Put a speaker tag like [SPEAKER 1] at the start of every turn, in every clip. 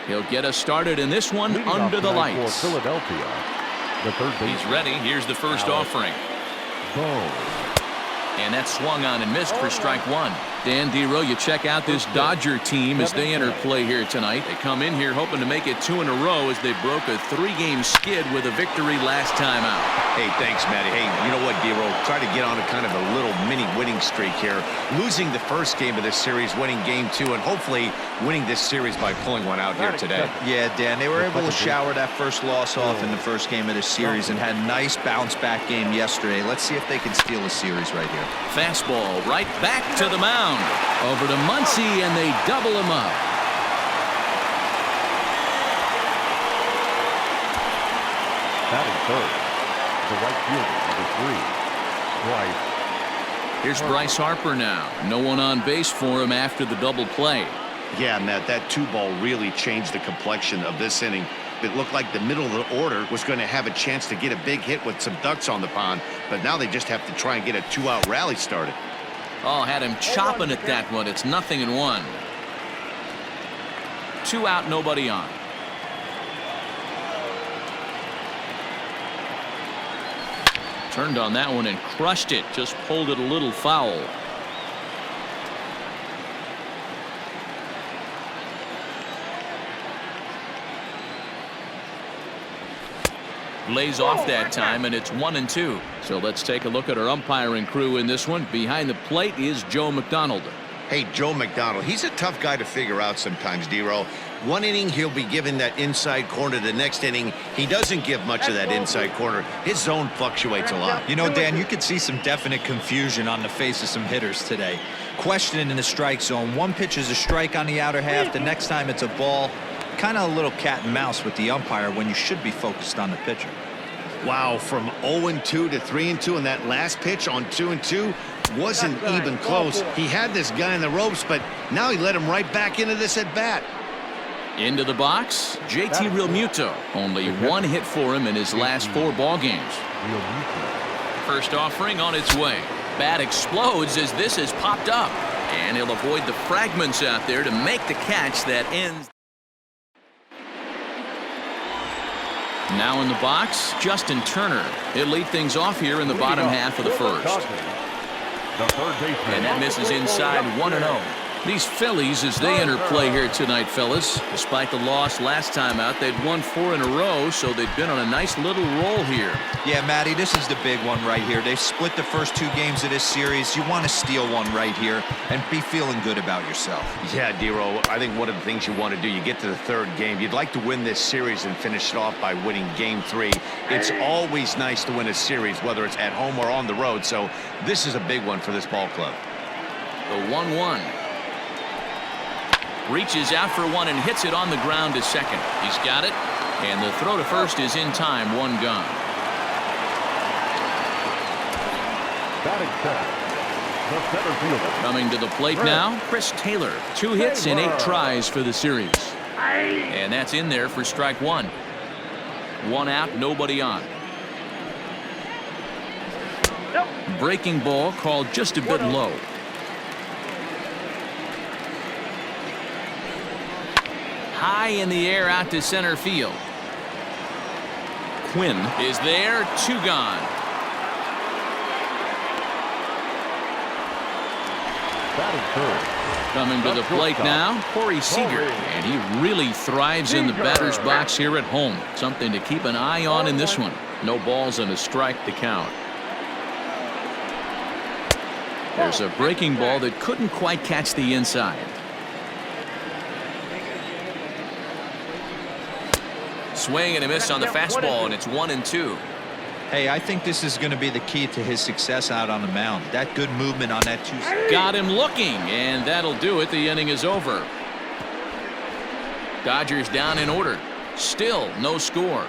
[SPEAKER 1] He'll get us started in this one under the lights.
[SPEAKER 2] For Philadelphia, the third baseman.
[SPEAKER 1] He's ready. Here's the first offering. And that swung on and missed for strike one. Dan Dero, you check out this Dodger team as they enter play here tonight. They come in here hoping to make it 2 in a row as they broke a 3-game skid with a victory last time out.
[SPEAKER 3] Hey, thanks, Matty. Hey, you know what, Dero? Try to get on a kind of a little mini winning streak here. Losing the first game of this series, winning game 2, and hopefully winning this series by pulling one out here today.
[SPEAKER 4] Yeah, Dan, they were able to shower that first loss off in the first game of this series and had a nice bounce-back game yesterday. Let's see if they can steal a series right here.
[SPEAKER 1] Fastball right back to the mound. Over to Muncy, and they double him up.
[SPEAKER 2] Batting third, the right fielder, number 3, Bryce.
[SPEAKER 1] Here's Bryce Harper now. No one on base for him after the double play.
[SPEAKER 3] Yeah, Matt, that 2-ball really changed the complexion of this inning. It looked like the middle of the order was going to have a chance to get a big hit with some ducks on the pond, but now they just have to try and get a 2-out rally started.
[SPEAKER 1] Oh, had him chopping at that one. It's 0-1. 2 out, nobody on. Turned on that one and crushed it. Just pulled it a little foul. Lays off that time, and it's 1-2. So let's take a look at our umpiring crew in this one. Behind the plate is Joe McDonald.
[SPEAKER 3] Hey, Joe McDonald, he's a tough guy to figure out sometimes, Dero. One inning, he'll be given that inside corner. The next inning, he doesn't give much of that inside corner. His zone fluctuates a lot.
[SPEAKER 4] You know, Dan, you could see some definite confusion on the face of some hitters today. Questioning in the strike zone. One pitch is a strike on the outer half. The next time it's a ball. Kind of a little cat and mouse with the umpire when you should be focused on the pitcher.
[SPEAKER 3] Wow, from 0-2 to 3-2, and that last pitch on 2-2 wasn't even close. He had this guy in the ropes, but now he let him right back into this at bat.
[SPEAKER 1] Into the box, JT Realmuto. Only 1 hit for him in his last 4 ball games. First offering on its way. Bat explodes as this has popped up, and he'll avoid the fragments out there to make the catch that ends. Now in the box, Justin Turner. He'll lead things off here in the bottom half of the first. And that misses inside 1-0. These Phillies, as they enter play here tonight, fellas, despite the loss last time out, they'd won 4 in a row, so they've been on a nice little roll here.
[SPEAKER 4] Yeah, Matty, this is the big one right here. They've split the first 2 games of this series. You want to steal one right here and be feeling good about yourself.
[SPEAKER 3] Yeah, Dero, I think one of the things you want to do, you get to the 3rd game, you'd like to win this series and finish it off by winning game 3. It's always nice to win a series, whether it's at home or on the road, so this is a big one for this ball club.
[SPEAKER 1] The 1-1. Reaches out for one and hits it on the ground to second. He's got it, and the throw to first is in time. 1 gone.
[SPEAKER 2] Batting second, the center fielder.
[SPEAKER 1] Coming to the plate now, Chris Taylor. 2 hits in 8 tries for the series. And that's in there for strike 1. 1 out, nobody on. Breaking ball called just a bit low. High in the air out to center field. Quinn is there. 2 gone. Coming to the plate now, Corey Seager, and he really thrives in the batter's box here at home. Something to keep an eye on in this one. No balls and a strike to count. There's a breaking ball that couldn't quite catch the inside. Swing and a miss on the fastball, and it's 1-2.
[SPEAKER 4] Hey, I think this is going to be the key to his success out on the mound. That good movement on that 2.
[SPEAKER 1] Got him looking, and that'll do it. The inning is over. Dodgers down in order. Still no score.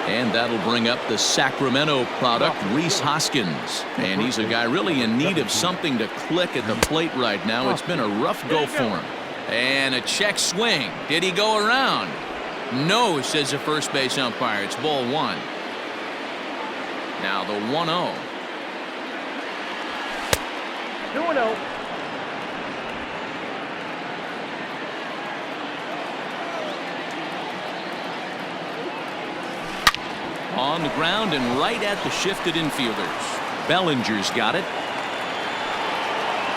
[SPEAKER 1] And that'll bring up the Sacramento product, Rhys Hoskins. And he's a guy really in need of something to click at the plate right now. It's been a rough go for him. And a check swing. Did he go around? No, says the first base umpire. It's ball 1. Now the 1-0.
[SPEAKER 5] 2-0.
[SPEAKER 1] on the ground and right at the shifted infielders. Bellinger's got it.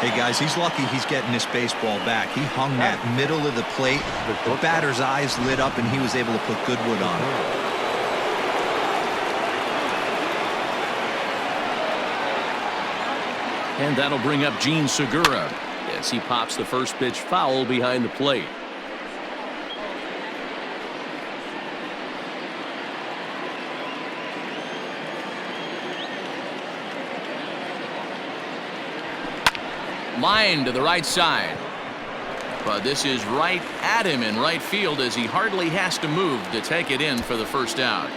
[SPEAKER 4] Hey guys, he's lucky he's getting this baseball back. He hung that middle of the plate. The batter's eyes lit up and he was able to put good wood on it.
[SPEAKER 1] And that'll bring up Gene Segura as he pops the first pitch foul behind the plate. Line to the right side. But this is right at him in right field as he hardly has to move to take it in for the first out.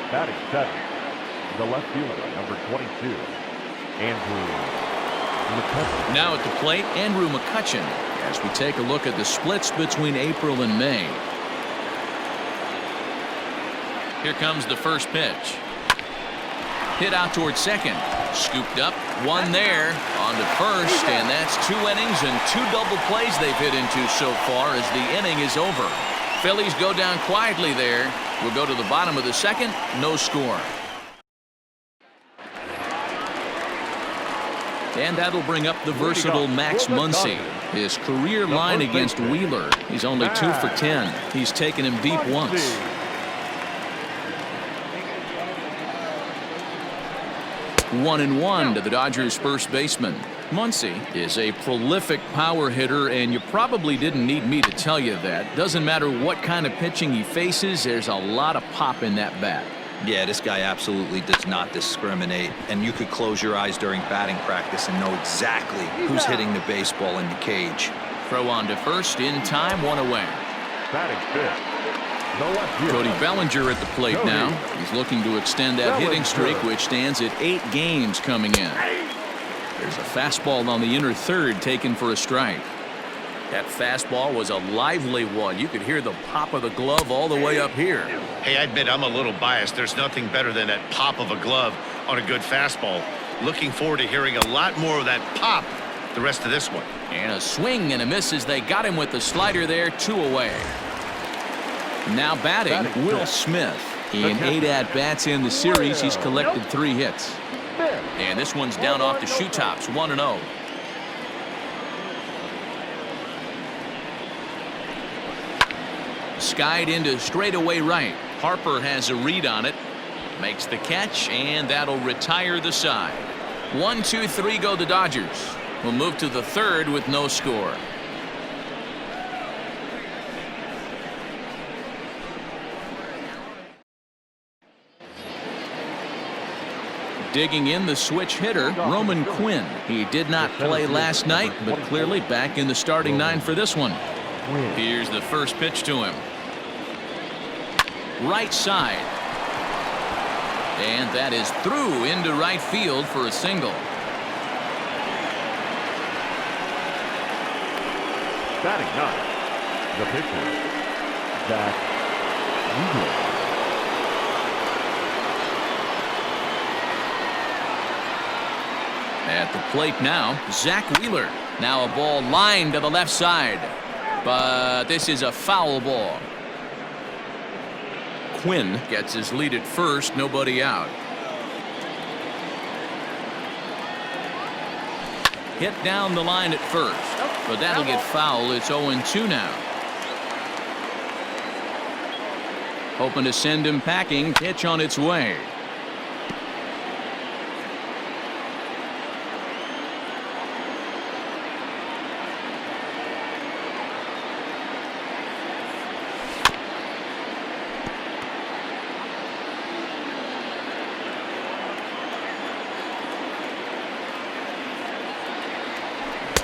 [SPEAKER 2] Batting seven, the left fielder, number 22, Andrew McCutchen.
[SPEAKER 1] Now at the plate, Andrew McCutchen, as we take a look at the splits between April and May. Here comes the first pitch. Hit out towards second. Scooped up, one there, on to first, and that's 2 innings and 2 double plays they've hit into so far as the inning is over. Phillies go down quietly there. We'll go to the bottom of the second, no score. And that'll bring up the versatile Max Muncy. His career line against Wheeler. He's only 2 for 10. He's taken him deep once. One and one to the Dodgers first baseman. Muncy is a prolific power hitter, and you probably didn't need me to tell you that. Doesn't matter what kind of pitching he faces, there's a lot of pop in that bat.
[SPEAKER 4] Yeah, this guy absolutely does not discriminate, and you could close your eyes during batting practice and know exactly who's hitting the baseball in the cage.
[SPEAKER 1] Throw on to first, in time, 1 away.
[SPEAKER 2] Batting fifth, the left fielder,
[SPEAKER 1] Cody Bellinger at the plate now. He's looking to extend that hitting streak, which stands at 8 games coming in. There's a fastball on the inner third taken for a strike. That fastball was a lively one. You could hear the pop of the glove all the way up here.
[SPEAKER 3] Hey, I admit I'm a little biased. There's nothing better than that pop of a glove on a good fastball. Looking forward to hearing a lot more of that pop the rest of this one.
[SPEAKER 1] And a swing and a miss as they got him with the slider there, 2 away. Now batting, Will Smith. In 8 at-bats in the series, he's collected 3 hits. And this one's down off the shoe tops, 1-0. Skied into straightaway right. Harper has a read on it. Makes the catch, and that'll retire the side. 1, 2, 3 go the Dodgers. We'll move to the third with no score. Digging in the switch hitter, Roman Quinn. He did not play last night, but clearly back in the starting 9 for this one. Here's the first pitch to him. Right side. And that is through into right field for a single.
[SPEAKER 2] batting ninth, the pitcher, Zach Wheeler.
[SPEAKER 1] At the plate now, Zach Wheeler. Now a ball lined to the left side. But this is a foul ball. Quinn gets his lead at first, nobody out. Hit down the line at first, but that'll get foul. It's 0-2 now. Hoping to send him packing. Pitch on its way.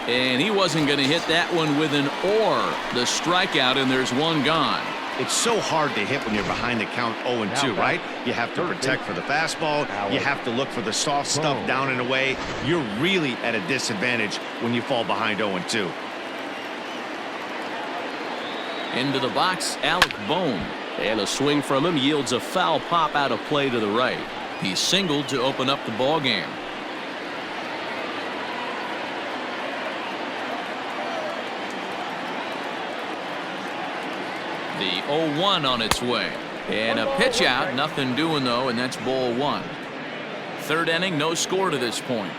[SPEAKER 1] And he wasn't going to hit that one with an or. The strikeout, and there's one gone.
[SPEAKER 3] It's so hard to hit when you're behind the count 0-2, right? You have to protect for the fastball. You have to look for the soft stuff down and away. You're really at a disadvantage when you fall behind 0-2.
[SPEAKER 1] Into the box, Alec Bohm. And a swing from him yields a foul pop out of play to the right. He singled to open up the ball game. The 0-1 on its way. And a pitch out, nothing doing though, and that's ball one. Third inning, no score to this point.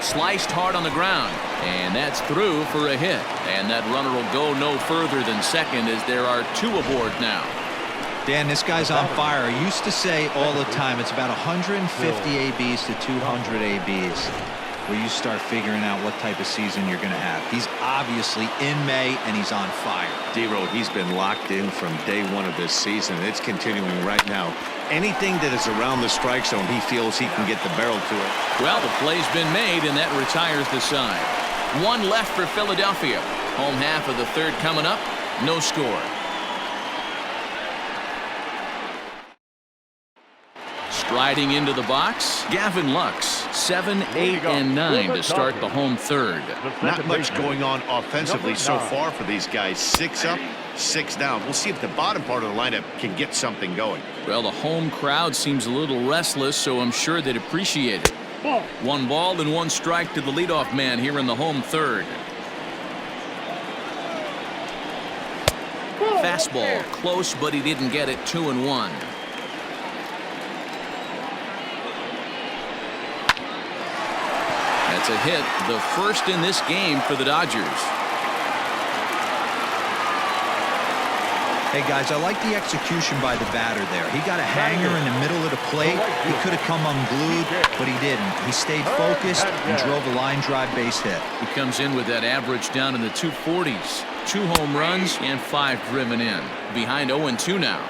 [SPEAKER 1] Sliced hard on the ground, and that's through for a hit. And that runner will go no further than second as there are two aboard now.
[SPEAKER 4] Dan, this guy's on fire. I used to say all the time it's about 150 ABs to 200 ABs where you start figuring out what type of season you're going to have. He's obviously in May, and he's on fire.
[SPEAKER 3] D-Road, he's been locked in from day one of this season. It's continuing right now. Anything that is around the strike zone, he feels he can get the barrel to it.
[SPEAKER 1] Well, the play's been made, and that retires the side. One left for Philadelphia. Home half of the third coming up. No score. Striding into the box, Gavin Lux. 7, 8, and 9 to start the home third.
[SPEAKER 3] Not much going on offensively so far for these guys. 6 up, 6 down. We'll see if the bottom part of the lineup can get something going.
[SPEAKER 1] Well, the home crowd seems a little restless, so I'm sure they'd appreciate it. 1 ball and 1 strike to the leadoff man here in the home third. Fastball close, but he didn't get it. 2-1. That's a hit, the first in this game for the Dodgers.
[SPEAKER 4] Hey, guys, I like the execution by the batter there. He got a hanger in the middle of the plate. He could have come unglued, but he didn't. He stayed focused and drove a line drive base hit.
[SPEAKER 1] He comes in with that average down in the 240s. 2 home runs and 5 driven in. Behind 0-2 now.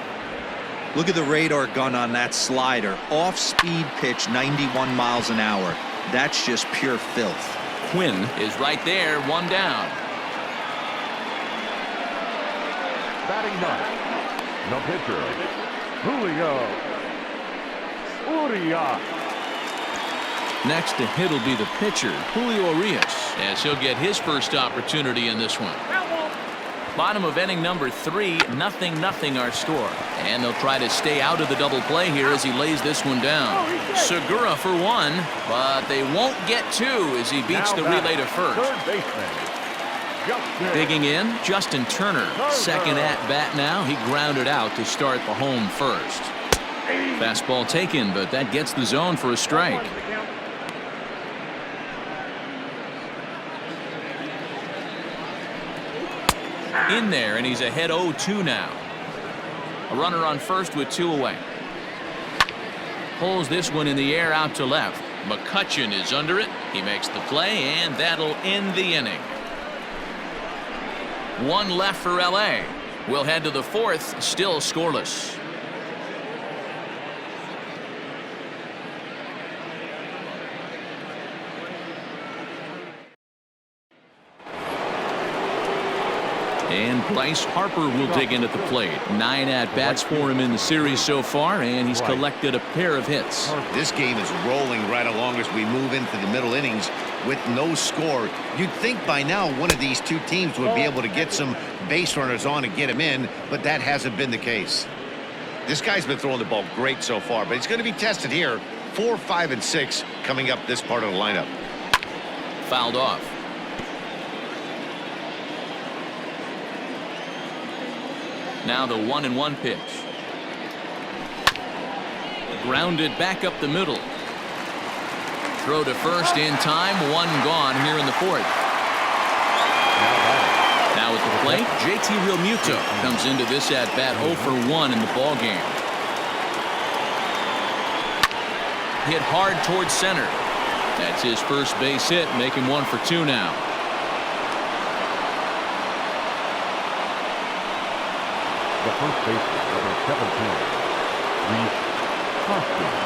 [SPEAKER 4] Look at the radar gun on that slider. Off-speed pitch, 91 miles an hour. That's just pure filth.
[SPEAKER 1] Quinn is right there, 1 down.
[SPEAKER 2] Batting ninth, the pitcher, Julio Urias.
[SPEAKER 1] Next to hit will be the pitcher, Julio Urias, as he'll get his first opportunity in this one. Bottom of inning number 3, 0-0 our score. And they'll try to stay out of the double play here as he lays this one down. Segura for 1, but they won't get 2 as he beats the relay to first. Digging in, Justin Turner. Second at bat now. He grounded out to start the home first. Fastball taken, but that gets the zone for a strike. In there, and he's ahead 0-2 now. A runner on first with 2 away. Pulls this one in the air out to left. McCutchen is under it. He makes the play, and that'll end the inning. 1 left for LA. We'll head to the 4th, still scoreless. And Bryce Harper will dig in at the plate. 9 at-bats for him in the series so far, and he's collected a pair of hits.
[SPEAKER 3] This game is rolling right along as we move into the middle innings with no score. You'd think by now one of these two teams would be able to get some base runners on and get him in, but that hasn't been the case. This guy's been throwing the ball great so far, but he's going to be tested here. 4, 5, and 6 coming up this part of the lineup.
[SPEAKER 1] Fouled off. Now the 1-1 pitch. Grounded back up the middle. Throw to first in time. 1 gone here in the 4th. Now at the plate, JT Realmuto comes into this at bat 0 for 1 in the ball game. Hit hard towards center. That's his first base hit, making 1 for 2 now.
[SPEAKER 2] The first baseman, number 17, Rhys Hoskins.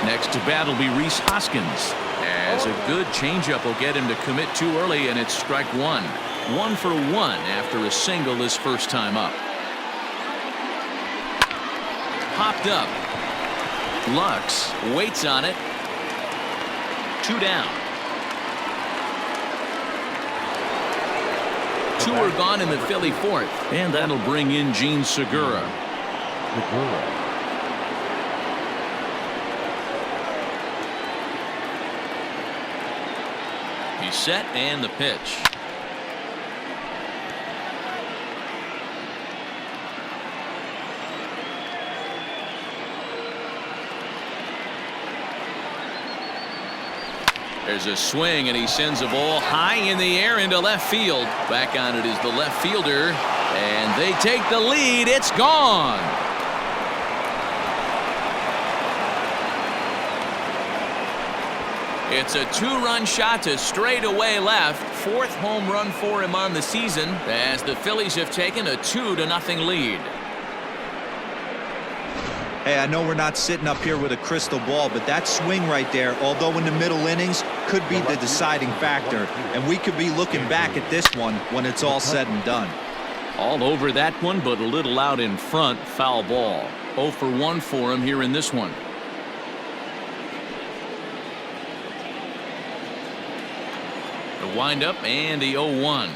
[SPEAKER 1] Next to bat will be Rhys Hoskins, as a good changeup will get him to commit too early, and it's strike 1. 1 for 1 after a single his first time up. Popped up. Lux waits on it. 2 down. 2 are gone in the Philly 4th, and that'll bring in Gene Segura. He's set and the pitch. There's a swing, and he sends a ball high in the air into left field. Back on it is the left fielder, and they take the lead. It's gone. It's a two-run shot to straightaway left. Fourth home run for him on the season, as the Phillies have taken a 2-0 lead.
[SPEAKER 4] Hey, I know we're not sitting up here with a crystal ball, but that swing right there, although in the middle innings, could be the deciding factor. And we could be looking back at this one when it's all said and done.
[SPEAKER 1] All over that one, but a little out in front. Foul ball. 0 for 1 for him here in this one. The windup and the 0-1.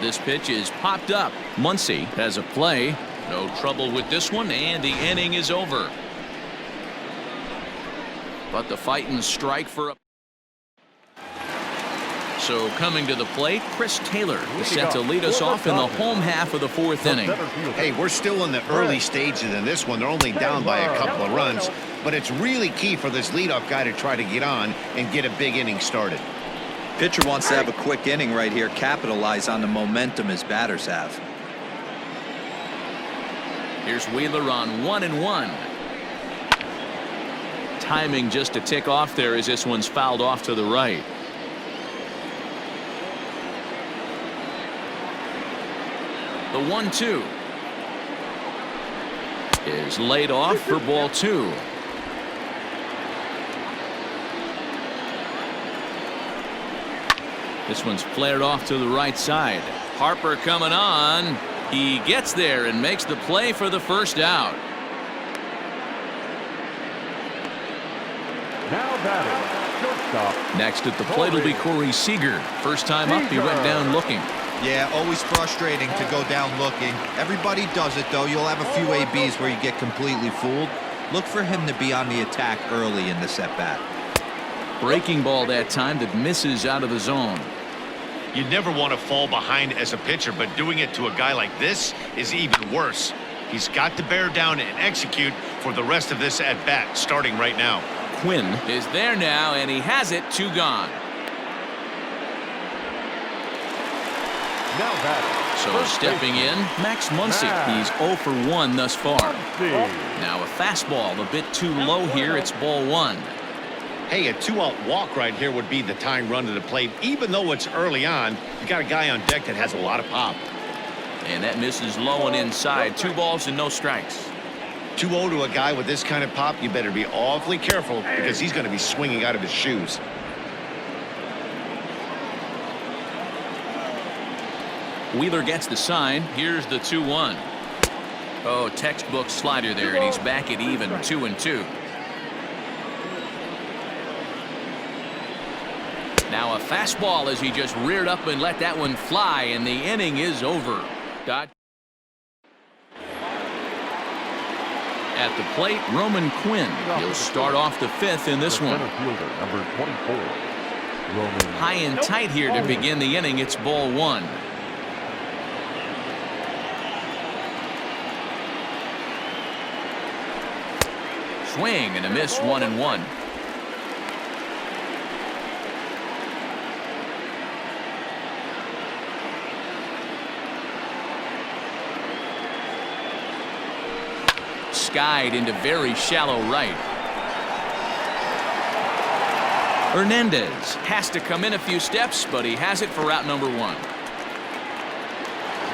[SPEAKER 1] This pitch is popped up. Muncy has a play. No trouble with this one, and the inning is over. But the fighting strike for a... So coming to the plate, Chris Taylor is set to lead us off in the home half of the fourth inning.
[SPEAKER 3] Hey, we're still in the early stages in this one. They're only down by a couple of runs, but it's really key for this leadoff guy to try to get on and get a big inning started.
[SPEAKER 4] Pitcher wants to have a quick inning right here, capitalize on the momentum his batters have.
[SPEAKER 1] Here's Wheeler on 1-1. Timing just to tick off there as this one's fouled off to the right. The 1-2 is laid off for ball 2. This one's flared off to the right side. Harper coming on. He gets there and makes the play for the first out.
[SPEAKER 2] Now batting, shortstop.
[SPEAKER 1] Next at the plate will be Corey Seager. First time up, he went down looking.
[SPEAKER 4] Yeah, always frustrating to go down looking. Everybody does it, though. You'll have a few ABs where you get completely fooled. Look for him to be on the attack early in this at-bat.
[SPEAKER 1] Breaking ball that time that misses out of the zone.
[SPEAKER 3] You never want to fall behind as a pitcher, but doing it to a guy like this is even worse. He's got to bear down and execute for the rest of this at-bat, starting right now.
[SPEAKER 1] Quinn is there now, and he has it. 2 gone.
[SPEAKER 2] Now batting.
[SPEAKER 1] So stepping in, Max Muncy. He's 0 for 1 thus far.
[SPEAKER 2] Muncy.
[SPEAKER 1] Now a fastball a bit too low here. It's ball 1.
[SPEAKER 3] Hey, a 2-out walk right here would be the tying run to the plate. Even though it's early on, you got a guy on deck that has a lot of pop.
[SPEAKER 1] And that misses low and inside. 2 balls and no strikes.
[SPEAKER 3] 2-0 to a guy with this kind of pop, you better be awfully careful because he's going to be swinging out of his shoes.
[SPEAKER 1] Wheeler gets the sign. Here's the 2-1. Oh, textbook slider there, and he's back at even. 2-2. Now a fastball as he just reared up and let that one fly, and the inning is over. At the plate, Roman Quinn. He'll start off the 5th in this one.
[SPEAKER 2] Number 24. Roman.
[SPEAKER 1] High and tight here to begin the inning. It's ball 1. Swing and a miss. 1-1. Skied into very shallow right. Hernandez has to come in a few steps, but he has it for route number 1.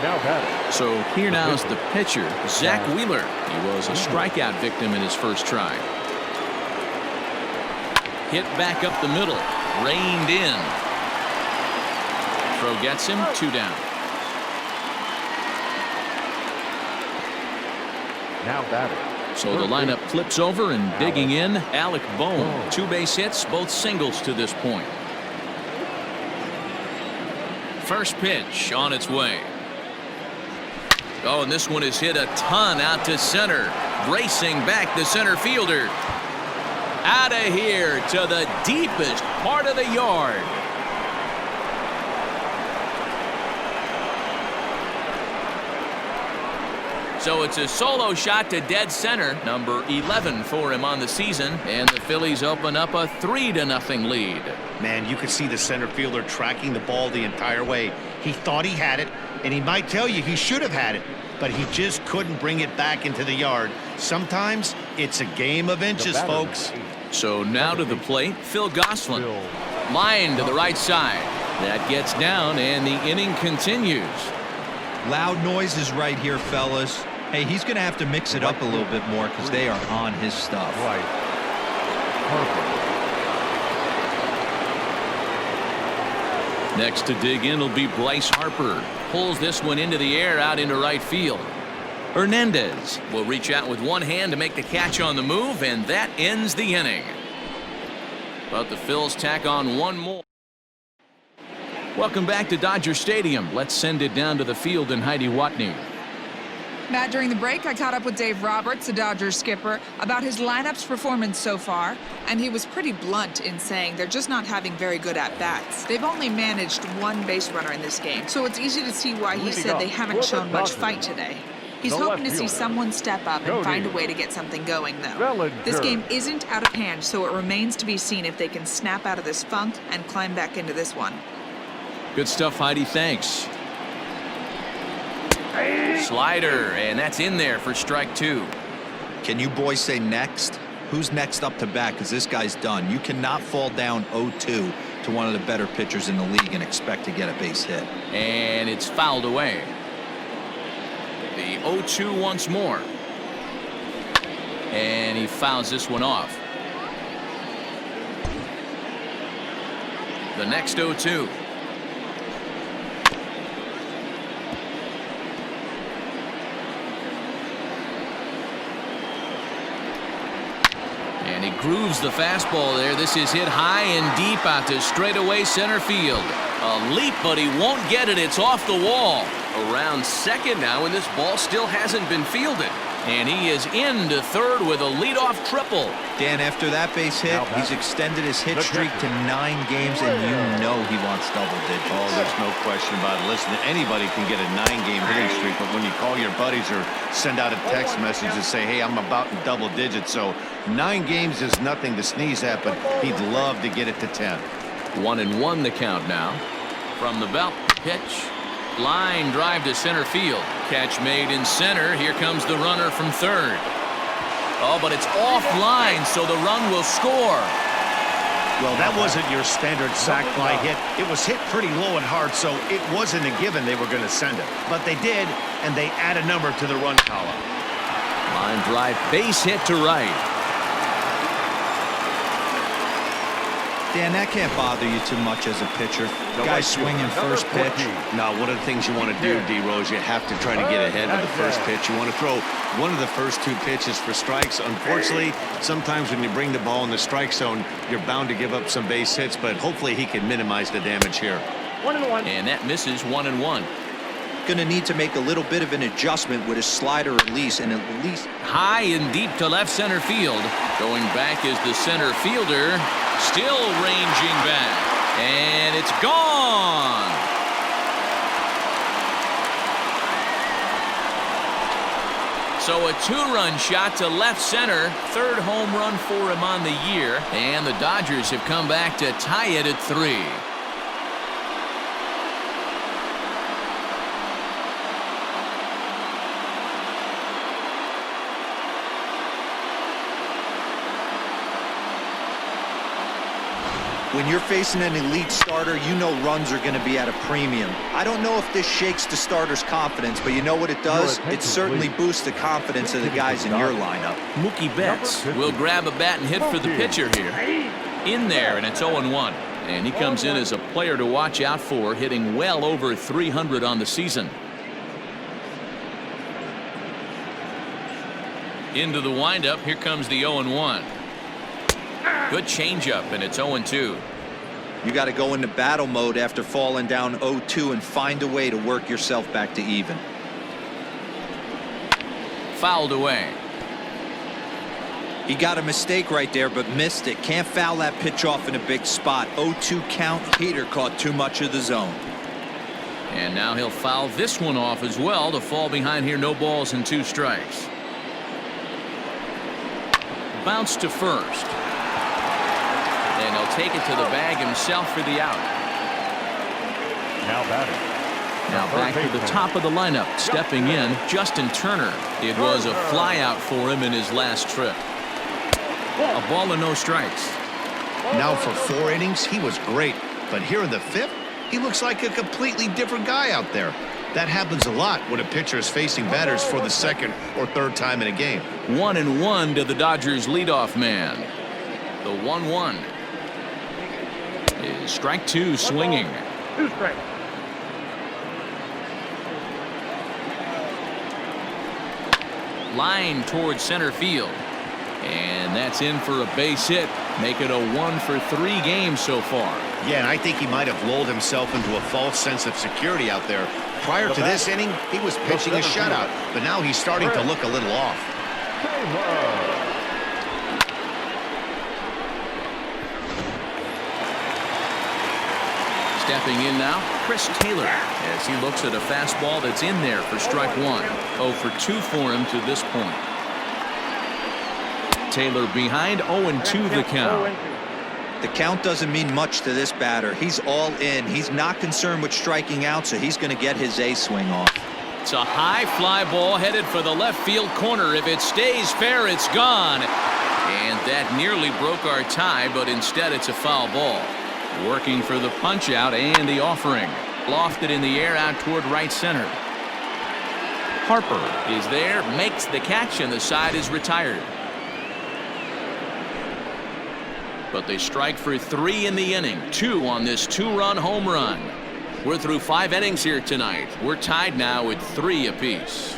[SPEAKER 2] Now batting.
[SPEAKER 1] So here now is the pitcher, Zach Wheeler. He was a strikeout victim in his first try. Hit back up the middle, reined in. Throw gets him. 2 down.
[SPEAKER 2] Now batting.
[SPEAKER 1] So the lineup flips over, and digging in, Alec Bohm. 2 base hits, both singles to this point. First pitch on its way. Oh, and this one is hit a ton out to center. Racing back the center fielder. Out of here to the deepest part of the yard. So it's a solo shot to dead center, number 11 for him on the season, and the Phillies open up a 3-0 lead.
[SPEAKER 3] Man, you could see the center fielder tracking the ball the entire way. He thought he had it, and he might tell you he should have had it, but he just couldn't bring it back into the yard. Sometimes it's a game of inches, folks.
[SPEAKER 1] So now to the plate, Phil Gosselin. Line to the right side. That gets down, and the inning continues.
[SPEAKER 4] Loud noises right here, fellas. Hey, he's going to have to mix it up a little bit more because they are on his stuff.
[SPEAKER 2] Right. Perfect.
[SPEAKER 1] Next to dig in will be Bryce Harper. Pulls this one into the air out into right field. Hernandez will reach out with one hand to make the catch on the move, and that ends the inning. But the Phils tack on one more. Welcome back to Dodger Stadium. Let's send it down to the field and Heidi Watney.
[SPEAKER 5] Matt, during the break, I caught up with Dave Roberts, the Dodgers skipper, about his lineup's performance so far, and he was pretty blunt in saying they're just not having very good at-bats. They've only managed one base runner in this game, so it's easy to see why he said they haven't shown much fight today. He's hoping to see someone step up and find a way to get something going, though. This game isn't out of hand, so it remains to be seen if they can snap out of this funk and climb back into this one.
[SPEAKER 1] Good stuff, Heidi. Thanks. Slider, and that's in there for strike 2.
[SPEAKER 4] Can you boys say next? Who's next up to bat? Because this guy's done. You cannot fall down 0-2 to one of the better pitchers in the league and expect to get a base hit.
[SPEAKER 1] And it's fouled away. The 0-2 once more. And he fouls this one off. The next 0-2. And he grooves the fastball there. This is hit high and deep out to straightaway center field. A leap, but he won't get it. It's off the wall. Around second now, and this ball still hasn't been fielded. And he is into third with a leadoff triple.
[SPEAKER 4] Dan, after that base hit, he's extended his hit streak to 9 games, and you know he wants double digits.
[SPEAKER 3] Oh, there's no question about it. Listen, anybody can get a 9-game hitting streak, but when you call your buddies or send out a text message and say, hey, I'm about in double digits, so 9 games is nothing to sneeze at, but he'd love to get it to 10.
[SPEAKER 1] 1-1 the count now. From the belt, pitch. Line drive to center field. Catch made in center. Here comes the runner from third. Oh, but it's offline, so the run will score.
[SPEAKER 3] Well, that wasn't your standard sac fly hit. It was hit pretty low and hard, so it wasn't a given they were going to send it. But they did, and they add a number to the run column.
[SPEAKER 1] Line drive, base hit to right.
[SPEAKER 4] Dan, that can't bother you too much as a pitcher. Guy swinging first pitch.
[SPEAKER 3] Now, one of the things you want to do, D-Rose, you have to try to get ahead of the first pitch. You want to throw one of the first 2 pitches for strikes. Unfortunately, sometimes when you bring the ball in the strike zone, you're bound to give up some base hits, but hopefully he can minimize the damage here.
[SPEAKER 1] 1-1. And that misses 1-1.
[SPEAKER 4] Going to need to make a little bit of an adjustment with his slider release, and at least
[SPEAKER 1] high and deep to left center field. Going back is the center fielder, still ranging back, and it's gone. So a 2-run shot to left center, 3rd home run for him on the year, and the Dodgers have come back to tie it at 3.
[SPEAKER 4] when you're facing an elite starter, you know runs are going to be at a premium. I don't know if this shakes the starter's confidence, but you know what it does? It certainly boosts the confidence of the guys in your lineup.
[SPEAKER 1] Mookie Betts will grab a bat and hit for the pitcher here. In there, and it's 0-1. And he comes in as a player to watch out for, hitting well over 300 on the season. Into the windup, here comes the 0-1. Good changeup, and it's 0-2.
[SPEAKER 4] You got to go into battle mode after falling down 0-2 and find a way to work yourself back to even.
[SPEAKER 1] Fouled away.
[SPEAKER 4] He got a mistake right there, but missed it. Can't foul that pitch off in a big spot. 0-2 count. Heater caught too much of the zone.
[SPEAKER 1] And now he'll foul this one off as well to fall behind here. No balls and 2 strikes. Bounce to first. And he'll take it to the bag himself for the out.
[SPEAKER 2] Now batting.
[SPEAKER 1] Now back to the top of the lineup. Stepping in, Justin Turner. It was a flyout for him in his last trip. A ball and no strikes.
[SPEAKER 3] Now for 4 innings, he was great. But here in the 5th, he looks like a completely different guy out there. That happens a lot when a pitcher is facing batters for the 2nd or 3rd time in a game.
[SPEAKER 1] 1-1 to the Dodgers leadoff man. The 1-1 is strike 2 swinging.
[SPEAKER 2] 2 strikes.
[SPEAKER 1] Line towards center field. And that's in for a base hit. Make it a 1-for-3 game so far.
[SPEAKER 3] Yeah, and I think he might have lulled himself into a false sense of security out there. Prior to this inning, he was pitching a shutout, but now he's starting to look a little off.
[SPEAKER 1] Stepping in now, Chris Taylor, as he looks at a fastball that's in there for strike 1. 0-for-2 for him to this point. Taylor behind, 0-2 the count.
[SPEAKER 4] The count doesn't mean much to this batter. He's all in. He's not concerned with striking out, so he's going to get his A swing off.
[SPEAKER 1] It's a high fly ball headed for the left field corner. If it stays fair, it's gone. And that nearly broke our tie, but instead it's a foul ball. Working for the punch out and the offering. Lofted in the air out toward right center. Harper is there, makes the catch, and the side is retired. But they strike for 3 in the inning. 2 on this 2-run home run. We're through 5 innings here tonight. We're tied now at 3 apiece.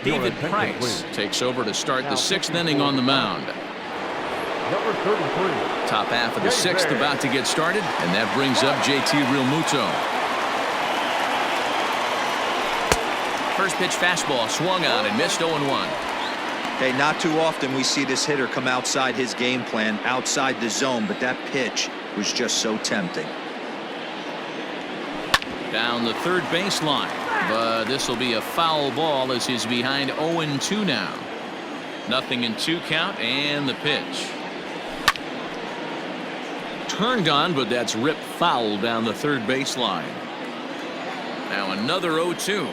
[SPEAKER 1] David Price takes over to start the 6th inning on the mound.
[SPEAKER 2] Number 33.
[SPEAKER 1] Top half of the 6th about to get started, and that brings up JT Realmuto. First pitch fastball swung on and missed. 0-1.
[SPEAKER 4] Hey, not too often we see this hitter come outside his game plan, outside the zone, but that pitch was just so tempting.
[SPEAKER 1] Down the third baseline, but this will be a foul ball as he's behind 0-2 now. 0-2 count, and the pitch. Turned on, but that's ripped foul down the third baseline. Now another 0-2.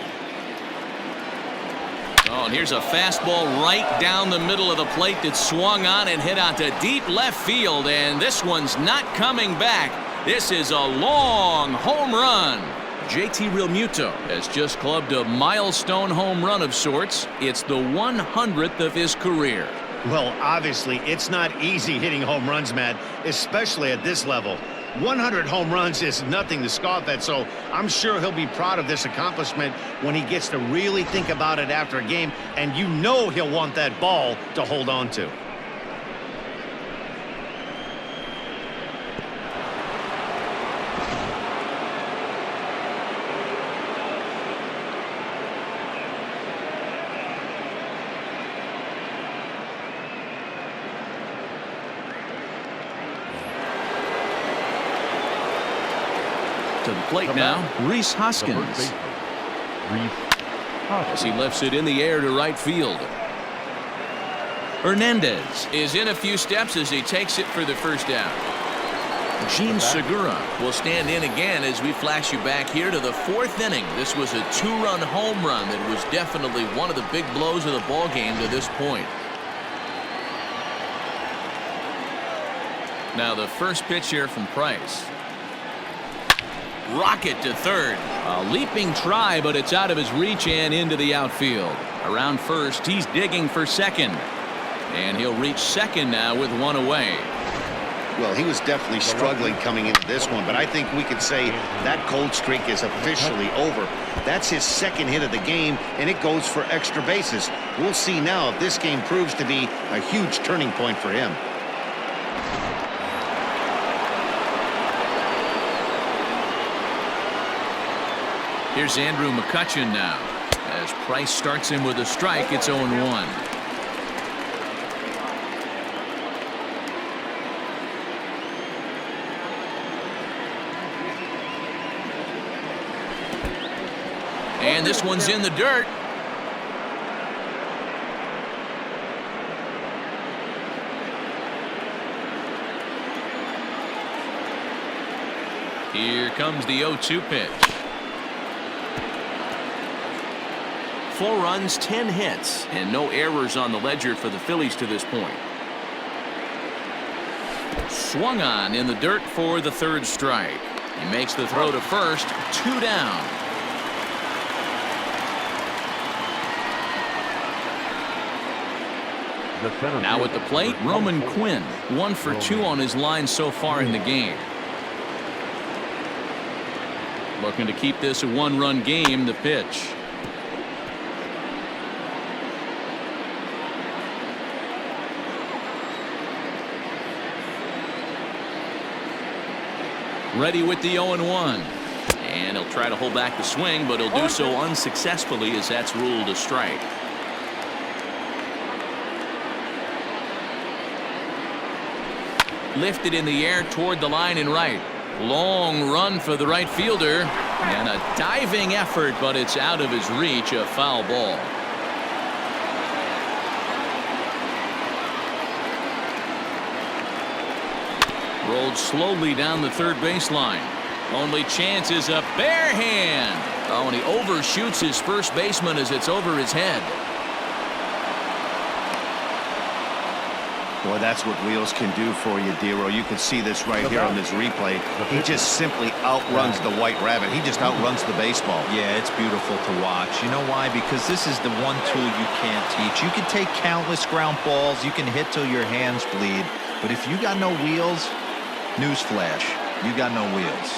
[SPEAKER 1] Oh, and here's a fastball right down the middle of the plate that swung on and hit out to deep left field, and this one's not coming back. This is a long home run. JT Realmuto has just clubbed a milestone home run of sorts. It's the 100th of his career.
[SPEAKER 3] Well, obviously, it's not easy hitting home runs, Matt, especially at this level. 100 home runs is nothing to scoff at, so I'm sure he'll be proud of this accomplishment when he gets to really think about it after a game, and you know he'll want that ball to hold on to.
[SPEAKER 1] To the plate now, Rhys Hoskins. As he lifts it in the air to right field. Hernandez is in a few steps as he takes it for the first down. Gene Segura will stand in again as we flash you back here to the 4th inning. This was a 2-run home run that was definitely one of the big blows of the ball game to this point. Now the first pitch here from Price. Rocket to third. A leaping try, but it's out of his reach and into the outfield. Around first, he's digging for second. And he'll reach second now with 1 away.
[SPEAKER 3] Well, he was definitely struggling coming into this one, but I think we could say that cold streak is officially over. That's his 2nd hit of the game, and it goes for extra bases. We'll see now if this game proves to be a huge turning point for him.
[SPEAKER 1] Here's Andrew McCutchen now. As Price starts him with a strike, it's 0-1. And this one's in the dirt. Here comes the 0-2 pitch. 4 runs, 10 hits, and no errors on the ledger for the Phillies to this point. Swung on in the dirt for the 3rd strike. He makes the throw to first, 2 down. Now at the plate, Roman Quinn, 1 for 2 on his line so far in the game. Looking to keep this a 1-run game. The pitch. Ready with the 0-1. And he'll try to hold back the swing, but he'll do so unsuccessfully as that's ruled a strike. Lifted in the air toward the line and right. Long run for the right fielder. And a diving effort, but it's out of his reach. A foul ball. Rolled slowly down the 3rd baseline. Only chance is a bare hand. Oh, and he overshoots his first baseman as it's over his head.
[SPEAKER 3] Boy, that's what wheels can do for you, Dero. You can see this right here on this replay. He just simply outruns the White Rabbit. He just outruns the baseball.
[SPEAKER 4] Yeah, it's beautiful to watch. You know why? Because this is the one tool you can't teach. You can take countless ground balls. You can hit till your hands bleed. But if you got no wheels, newsflash, you got no wheels.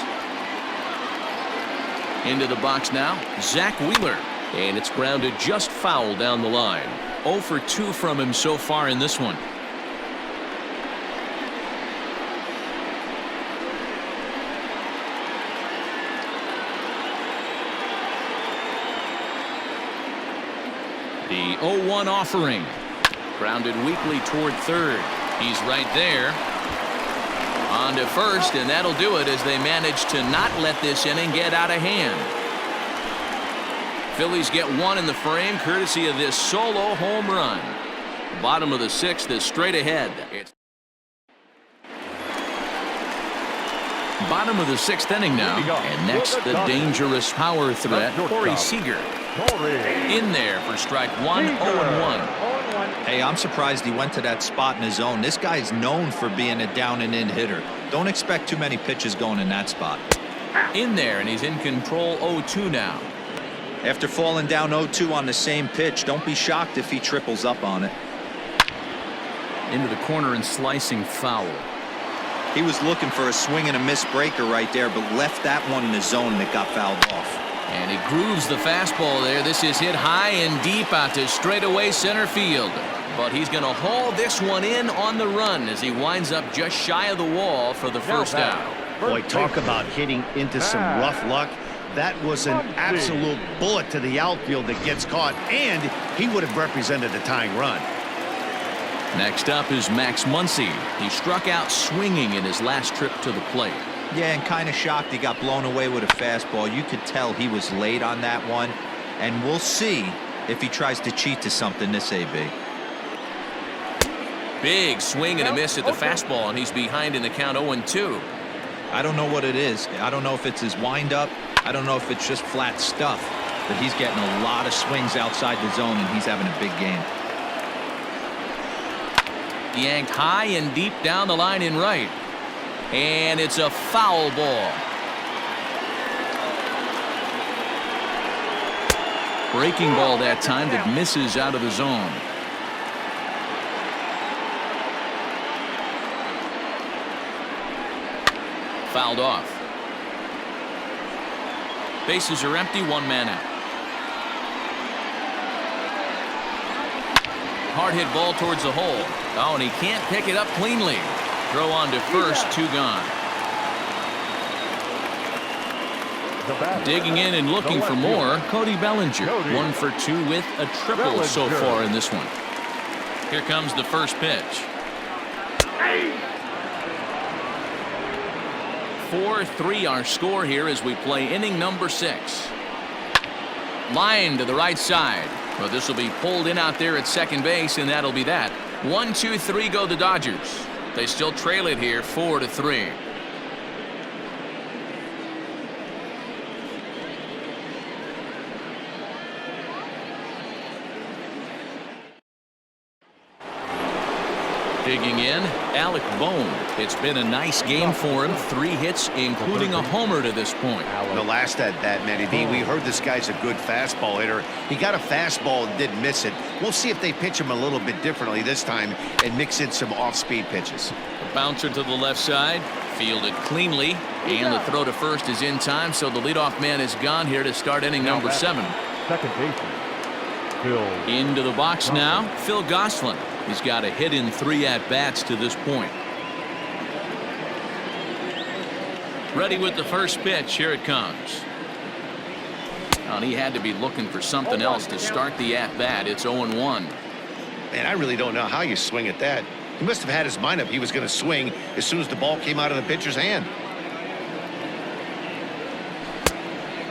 [SPEAKER 1] Into the box now, Zach Wheeler. And it's grounded just foul down the line. 0 for 2 from him so far in this one. The 0-1 offering. Grounded weakly toward 3rd. He's right there. On to first, and that'll do it as they manage to not let this inning get out of hand. Phillies get 1 in the frame courtesy of this solo home run. Bottom of the 6th is straight ahead. Bottom of the 6th inning now, and next the dangerous power threat, Corey Seager. In there for strike 1, 0-1.
[SPEAKER 4] Hey, I'm surprised he went to that spot in his own. This guy's known for being a down and in hitter. Don't expect too many pitches going in that spot.
[SPEAKER 1] In there, and he's in control. 0-2 now.
[SPEAKER 4] After falling down 0-2 on the same pitch, don't be shocked if he triples up on it.
[SPEAKER 1] Into the corner and slicing foul.
[SPEAKER 4] He was looking for a swing and a miss breaker right there, but left that one in the zone that got fouled off.
[SPEAKER 1] And he grooves the fastball there. This is hit high and deep out to straightaway center field. But he's going to haul this one in on the run as he winds up just shy of the wall for the first out.
[SPEAKER 3] Boy, talk about hitting into some rough luck. That was an absolute bullet to the outfield that gets caught, and he would have represented a tying run.
[SPEAKER 1] Next up is Max Muncy. He struck out swinging in his last trip to the plate.
[SPEAKER 4] Yeah, and kind of shocked he got blown away with a fastball. You could tell he was late on that one, and we'll see if he tries to cheat to something this AB.
[SPEAKER 1] Big swing and a miss at the fastball, and he's behind in the count 0-2.
[SPEAKER 4] I don't know what it is. I don't know if it's his windup. I don't know if it's just flat stuff, but he's getting a lot of swings outside the zone, and he's having a big game.
[SPEAKER 1] Yanked high and deep down the line in right. And it's a foul ball. Breaking ball that time that misses out of the zone. Fouled off. Bases are empty, 1 man out. Hard hit ball towards the hole. Oh, and he can't pick it up cleanly. Throw on to first, 2 gone.
[SPEAKER 2] The batter.
[SPEAKER 1] Digging in and looking for more, Cody Bellinger. 1 for 2 with a triple so far in this one. Here comes the first pitch. 4-3 our score here as we play inning number 6. Line to the right side. Well, this will be pulled in out there at second base, and that'll be that. 1, 2, 3 go the Dodgers. They still trail it here 4-3. Digging in, Alec Bohm. It's been a nice game for him. 3 hits, including a homer to this point.
[SPEAKER 3] The last at bat, Matty B, we heard this guy's a good fastball hitter. He got a fastball and didn't miss it. We'll see if they pitch him a little bit differently this time and mix in some off-speed pitches.
[SPEAKER 1] A bouncer to the left side, fielded cleanly, and the throw to first is in time, so the leadoff man is gone here to start inning number 7.
[SPEAKER 2] Second baseman, Phil.
[SPEAKER 1] Into the box now, Phil Gosselin. He's got a hit in 3 at-bats to this point. Ready with the first pitch. Here it comes. And he had to be looking for something else to start the at-bat. It's 0-1.
[SPEAKER 3] Man, I really don't know how you swing at that. He must have had his mind up he was going to swing as soon as the ball came out of the pitcher's hand.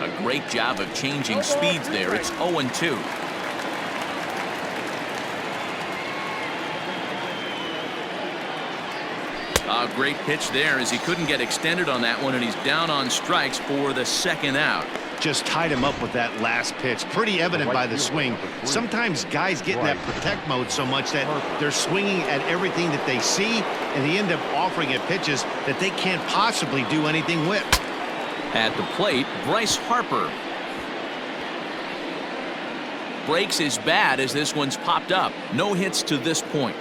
[SPEAKER 1] A great job of changing speeds there. It's 0-2. A great pitch there as he couldn't get extended on that one, and he's down on strikes for the second out.
[SPEAKER 3] Just tied him up with that last pitch. Pretty evident by the swing. Sometimes guys get in that protect mode so much that they're swinging at everything that they see, and they end up offering at pitches that they can't possibly do anything with.
[SPEAKER 1] At the plate, Bryce Harper. Breaks his bat as this one's popped up. No hits to this point.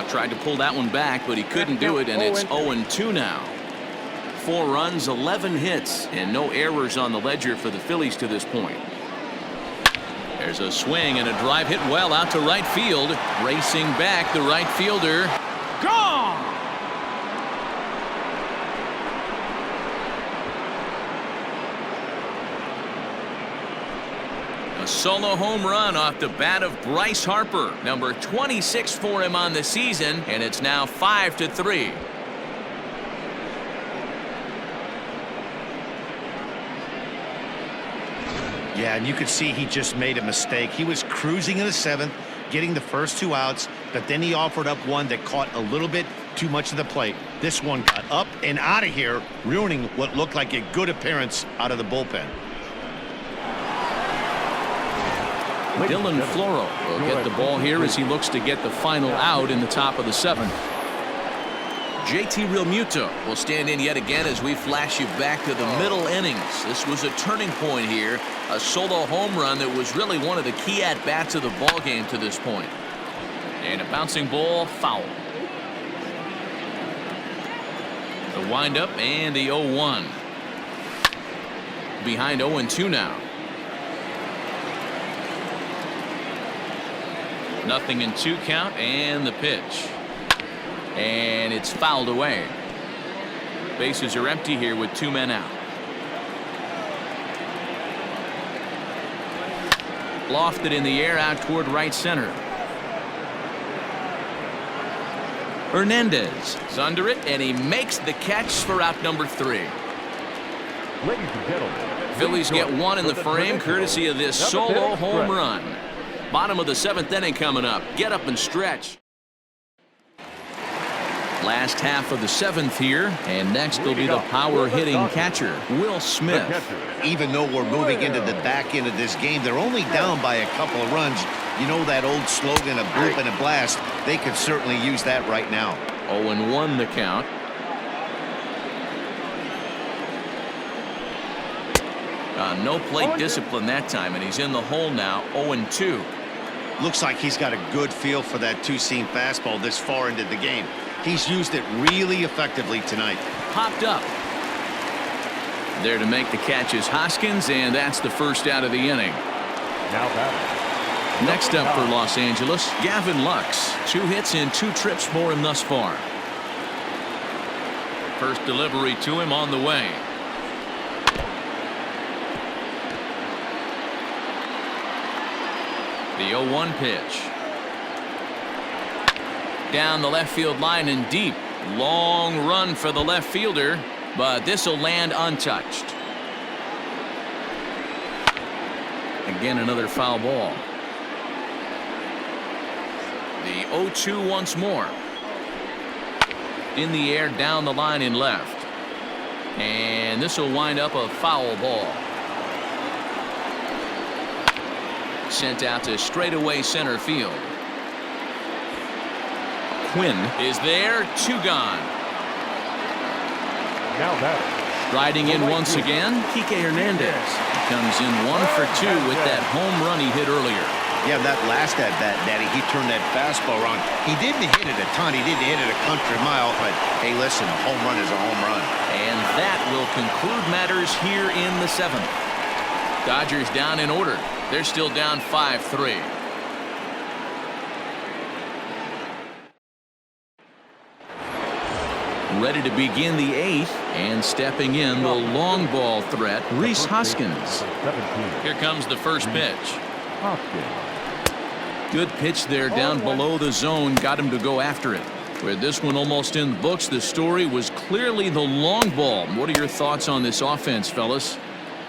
[SPEAKER 1] Tried to pull that one back, but he couldn't do it, and it's 0-2 now. 4 runs, 11 hits, and no errors on the ledger for the Phillies to this point. There's a swing and a drive hit well out to right field. Racing back, the right fielder. Gone! A solo home run off the bat of Bryce Harper, number 26 for him on the season, and it's now 5-3.
[SPEAKER 3] Yeah, and you could see he just made a mistake. He was cruising in the 7th, getting the first 2 outs, but then he offered up one that caught a little bit too much of the plate. This one got up and out of here, ruining what looked like a good appearance out of the bullpen.
[SPEAKER 1] Dylan Floro will get the ball here as he looks to get the final out in the top of the 7th. JT Realmuto will stand in yet again as we flash you back to the middle innings. This was a turning point here, a solo home run that was really one of the key at-bats of the ball game to this point. And a bouncing ball, foul. The windup and the 0-1. Behind 0-2 now. Nothing in 2 count, and the pitch. And it's fouled away. Bases are empty here with 2 men out. Lofted in the air out toward right center. Hernandez is under it, and he makes the catch for out number 3.
[SPEAKER 2] Ladies and gentlemen,
[SPEAKER 1] Phillies get 1 in the frame courtesy of this solo home run. Bottom of the 7th inning coming up. Get up and stretch. Last half of the 7th here, and next will be the power hitting catcher, Will Smith.
[SPEAKER 3] Even though we're moving into the back end of this game, they're only down by a couple of runs. You know that old slogan, a bloop and a blast. They could certainly use that right now.
[SPEAKER 1] 0-1 the count. No plate discipline that time, and he's in the hole now. 0-2.
[SPEAKER 3] Looks like he's got a good feel for that 2-seam fastball this far into the game. He's used it really effectively tonight.
[SPEAKER 1] Popped up. There to make the catch is Hoskins, and that's the first out of the inning.
[SPEAKER 2] Now batting,
[SPEAKER 1] Next up for Los Angeles, Gavin Lux. 2 hits and 2 trips for him thus far. First delivery to him on the way. The 0-1 pitch. Down the left field line and deep. Long run for the left fielder, but this will land untouched. Again, another foul ball. The 0-2 once more. In the air, down the line and left. And this will wind up a foul ball. Sent out to straightaway center field. Quinn is there, 2 gone.
[SPEAKER 2] Now that.
[SPEAKER 1] Riding in once again, Kike Hernandez comes in 1 for 2 with that home run he hit earlier.
[SPEAKER 3] Yeah, that last at bat, Daddy, he turned that fastball around. He didn't hit it a ton. He didn't hit it a country mile, but hey, listen, a home run is a home run.
[SPEAKER 1] And that will conclude matters here in the 7th. Dodgers down in order. They're still down 5-3. Ready to begin the 8th, and stepping in the long ball threat, Rhys Hoskins. Here comes the first pitch. Good pitch there down below the zone, got him to go after it. With this one almost in the books, the story was clearly the long ball. What are your thoughts on this offense, fellas?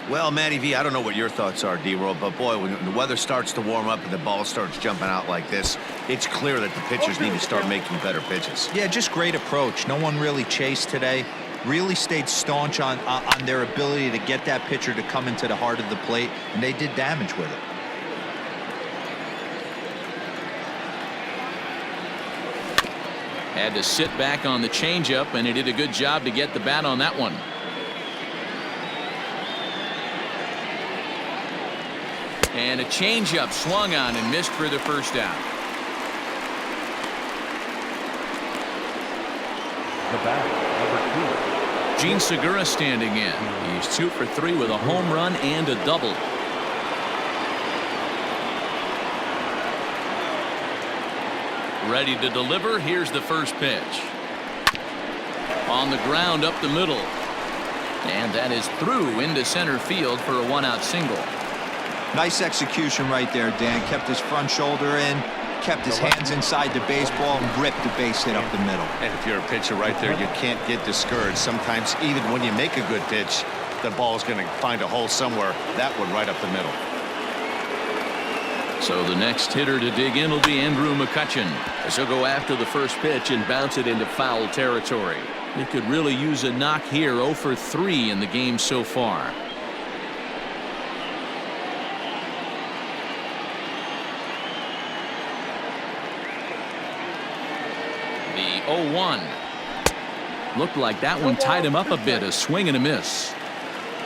[SPEAKER 3] Well, Matty V, I don't know what your thoughts are, D-Roll, but boy, when the weather starts to warm up and the ball starts jumping out like this, it's clear that the pitchers need to start making better pitches.
[SPEAKER 4] Yeah, just great approach. No one really chased today. Really stayed staunch on their ability to get that pitcher to come into the heart of the plate, and they did damage with it.
[SPEAKER 1] Had to sit back on the changeup, and he did a good job to get the bat on that one. And a changeup swung on and missed for the first out.
[SPEAKER 2] The bat, number 2.
[SPEAKER 1] Gene Segura standing in. He's 2 for 3 with a home run and a double. Ready to deliver. Here's the first pitch. On the ground up the middle. And that is through into center field for a 1-out single.
[SPEAKER 4] Nice execution right there, Dan. Kept his front shoulder in, kept his hands inside the baseball, and ripped the base hit up the middle.
[SPEAKER 3] And if you're a pitcher right there, you can't get discouraged. Sometimes even when you make a good pitch, the ball's going to find a hole somewhere. That one right up the middle.
[SPEAKER 1] So the next hitter to dig in will be Andrew McCutchen, as he'll go after the first pitch and bounce it into foul territory. He could really use a knock here. 0 for 3 in the game so far. The 0-1. Looked like that one tied him up a bit. A swing and a miss.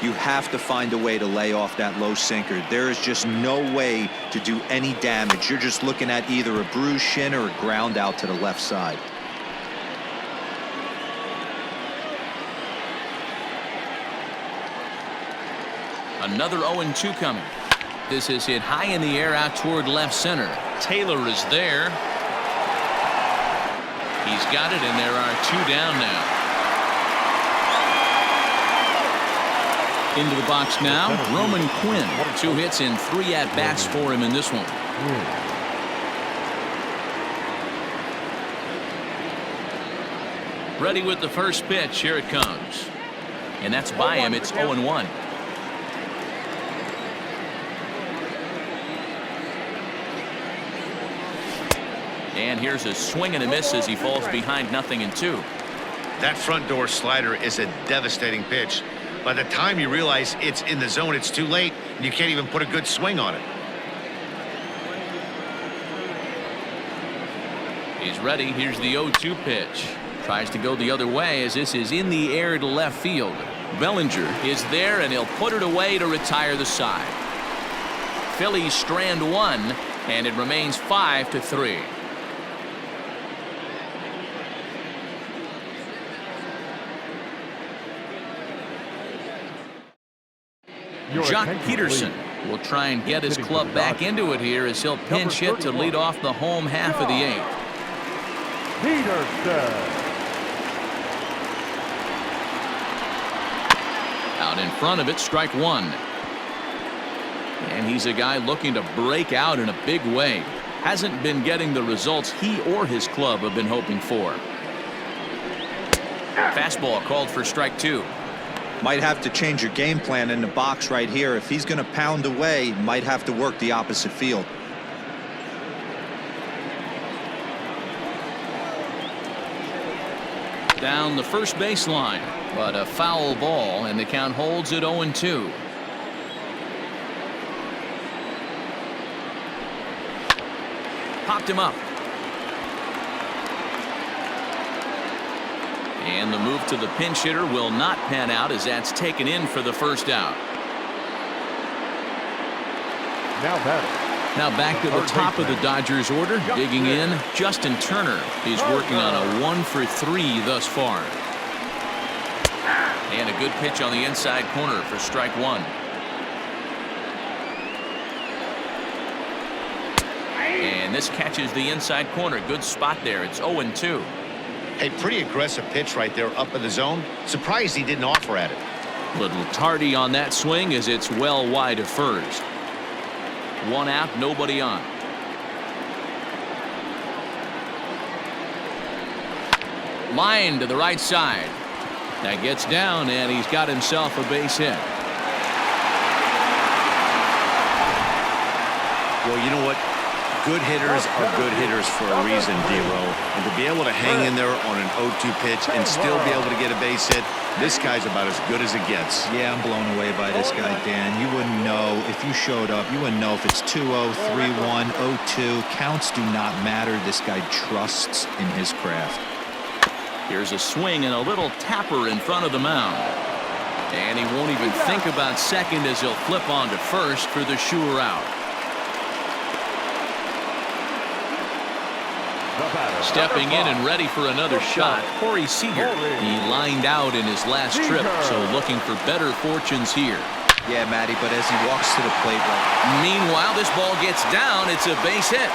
[SPEAKER 4] You have to find a way to lay off that low sinker. There is just no way to do any damage. You're just looking at either a bruised shin or a ground out to the left side.
[SPEAKER 1] Another 0-2 coming. This is hit high in the air out toward left center. Taylor is there. He's got it, and there are 2 down now. Into the box now, Roman Quinn. 2 hits and 3 at-bats for him in this one. Ready with the first pitch. Here it comes. And that's by him. It's 0-1. And here's a swing and a miss as he falls behind 0-2.
[SPEAKER 3] That front door slider is a devastating pitch. By the time you realize it's in the zone, it's too late, and you can't even put a good swing on it.
[SPEAKER 1] He's ready. Here's the 0-2 pitch. Tries to go the other way as this is in the air to left field. Bellinger is there, and he'll put it away to retire the side. Phillies strand 1, and it remains 5-3. Jock Peterson will try and get his club back into it here as he'll pinch hit to lead off the home half of the 8th. Out in front of it, strike 1. And he's a guy looking to break out in a big way. Hasn't been getting the results he or his club have been hoping for. Fastball called for strike 2.
[SPEAKER 4] Might have to change your game plan in the box right here. If he's going to pound away, might have to work the opposite field.
[SPEAKER 1] Down the first baseline, but a foul ball, and the count holds at 0-2. Popped him up. And the move to the pinch hitter will not pan out as that's taken in for the first out. Now back to the top of the Dodgers order. Digging in, Justin Turner. He's working on a 1 for 3 thus far. And a good pitch on the inside corner for strike 1. And this catches the inside corner. Good spot there. It's 0-2.
[SPEAKER 3] A pretty aggressive pitch right there up in the zone. Surprised he didn't offer at it.
[SPEAKER 1] Little tardy on that swing as it's well wide of first. 1 out, nobody on. Line to the right side. That gets down, and he's got himself a base hit.
[SPEAKER 3] Well, you know what? Good hitters are good hitters for a reason, D-Row. And to be able to hang in there on an 0-2 pitch and still be able to get a base hit, this guy's about as good as it gets.
[SPEAKER 4] Yeah, I'm blown away by this guy, Dan. You wouldn't know if you showed up. You wouldn't know if it's 2-0, 3-1, 0-2. Counts do not matter. This guy trusts in his craft.
[SPEAKER 1] Here's a swing and a little tapper in front of the mound. And he won't even think about second as he'll flip on to first for the sure out. Stepping in and ready for another shot, Corey Seager. He lined out in his last trip, so looking for better fortunes here.
[SPEAKER 4] Yeah, Matty, but as he walks to the plate right.
[SPEAKER 1] Meanwhile, this ball gets down. It's a base hit.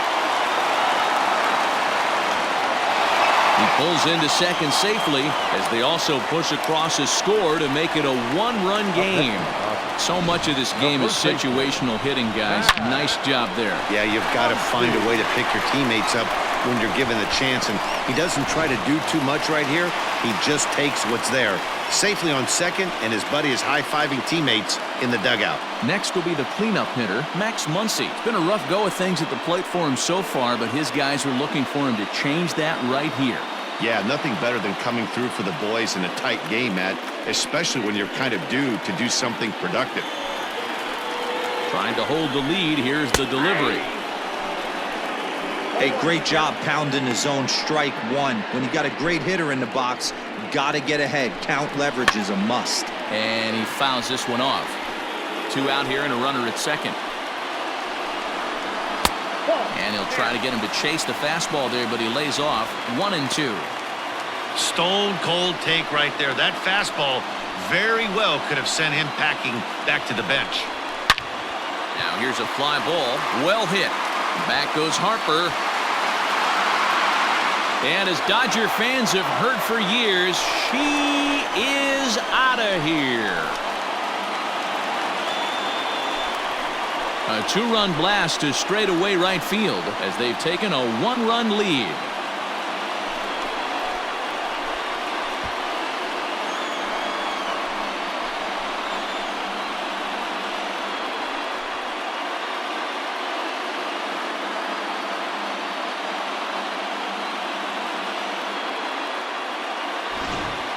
[SPEAKER 1] He pulls into second safely as they also push across his score to make it a 1-run game. So much of this game is situational hitting, guys. Nice job there.
[SPEAKER 3] Yeah, you've got to find a way to pick your teammates up when you're given the chance, and he doesn't try to do too much right here. He just takes what's there. Safely on second, and his buddy is high-fiving teammates in the dugout.
[SPEAKER 1] Next will be the cleanup hitter, Max Muncy. It's been a rough go of things at the plate for him so far, but his guys are looking for him to change that right here.
[SPEAKER 3] Yeah, nothing better than coming through for the boys in a tight game, Matt, especially when you're kind of due to do something productive.
[SPEAKER 1] Trying to hold the lead. Here's the delivery.
[SPEAKER 4] Hey, great job pounding the zone. Strike 1. When you got a great hitter in the box, you got to get ahead. Count leverage is a must.
[SPEAKER 1] And he fouls this one off. 2 out here and a runner at second. And he'll try to get him to chase the fastball there, but he lays off. 1-2.
[SPEAKER 3] Stone cold take right there. That fastball very well could have sent him packing back to the bench.
[SPEAKER 1] Now here's a fly ball. Well hit. Back goes Harper. And as Dodger fans have heard for years, she is out of here. A 2-run blast to straightaway right field as they've taken a 1-run lead.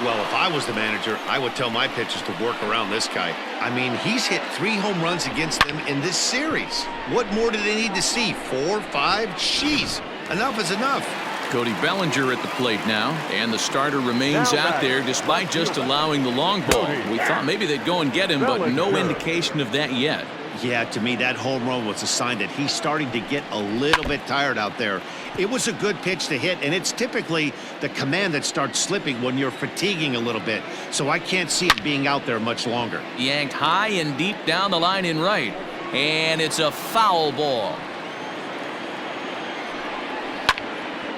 [SPEAKER 3] Well, if I was the manager, I would tell my pitchers to work around this guy. I mean, he's hit 3 home runs against them in this series. What more do they need to see? 4, 5? Jeez, enough is enough.
[SPEAKER 1] Cody Bellinger at the plate now, and the starter remains out there despite just allowing the long ball. We thought maybe they'd go and get him, but no indication of that yet.
[SPEAKER 3] Yeah, to me, that home run was a sign that he's starting to get a little bit tired out there. It was a good pitch to hit, and it's typically the command that starts slipping when you're fatiguing a little bit. So I can't see it being out there much longer.
[SPEAKER 1] Yanked high and deep down the line in right. And it's a foul ball.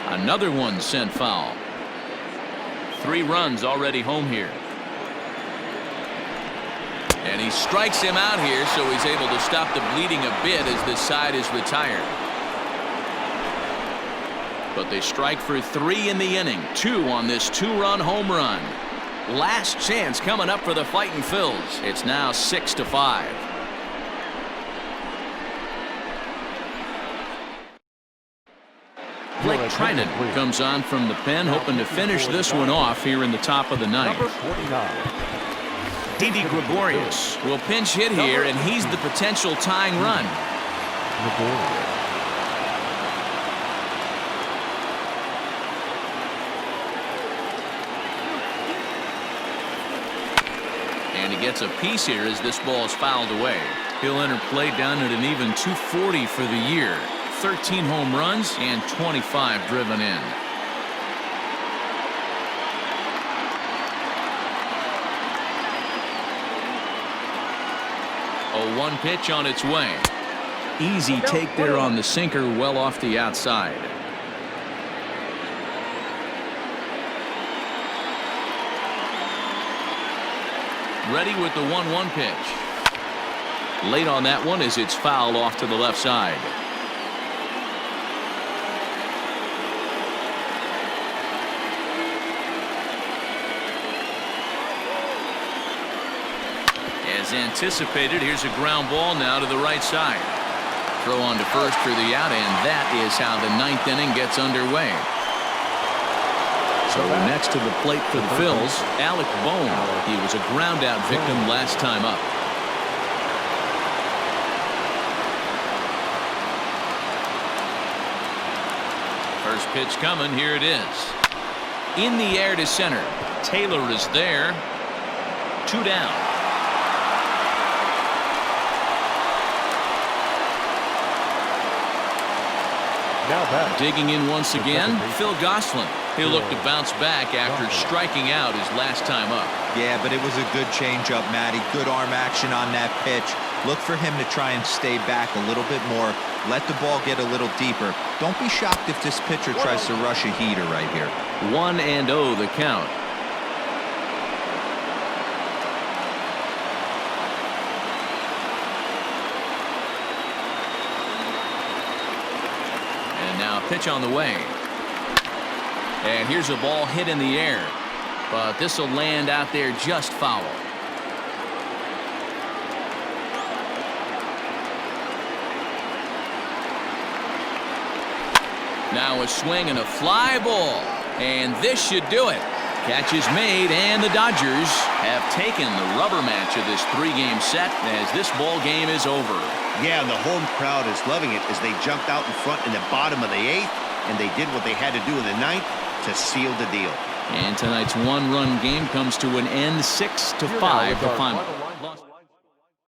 [SPEAKER 1] Another one sent foul. 3 runs already home here. And he strikes him out here, so he's able to stop the bleeding a bit as this side is retired. But they strike for 3 in the inning. 2 on this 2-run home run. Last chance coming up for the Fightin' Phils. It's now 6-5. Blake Trinan comes on from the pen, hoping to finish this one off here in the top of the ninth.
[SPEAKER 2] Number 49.
[SPEAKER 1] Didi Gregorius will pinch hit here, and he's the potential tying run. And he gets a piece here as this ball is fouled away. He'll enter play down at an even 240 for the year. 13 home runs and 25 driven in. A 1 pitch on its way. Easy take there on the sinker, well off the outside. Ready with the 1-1 pitch. Late on that one as it's fouled off to the left side. As anticipated, here's a ground ball now to the right side. Throw on to first for the out, and that is how the 9th inning gets underway. So next to the plate for the Phils, Alec Bohm. He was a ground out victim last time up. First pitch coming, here it is. In the air to center. Taylor is there. 2 down. Digging in once again, Phil Gosselin. He'll look to bounce back after striking out his last time up.
[SPEAKER 4] Yeah, but it was a good changeup, Matty. Good arm action on that pitch. Look for him to try and stay back a little bit more. Let the ball get a little deeper. Don't be shocked if this pitcher tries to rush a heater right here.
[SPEAKER 1] 1-0 the count. Now pitch on the way. And here's a ball hit in the air. But this will land out there just foul. Now a swing and a fly ball. And this should do it. Catch is made, and the Dodgers have taken the rubber match of this 3-game set as this ball game is over.
[SPEAKER 6] Yeah, and the home crowd is loving it as they jumped out in front in the bottom of the 8th, and they did what they had to do in the 9th to seal the deal.
[SPEAKER 1] And tonight's 1-run game comes to an end, 6-5 the final.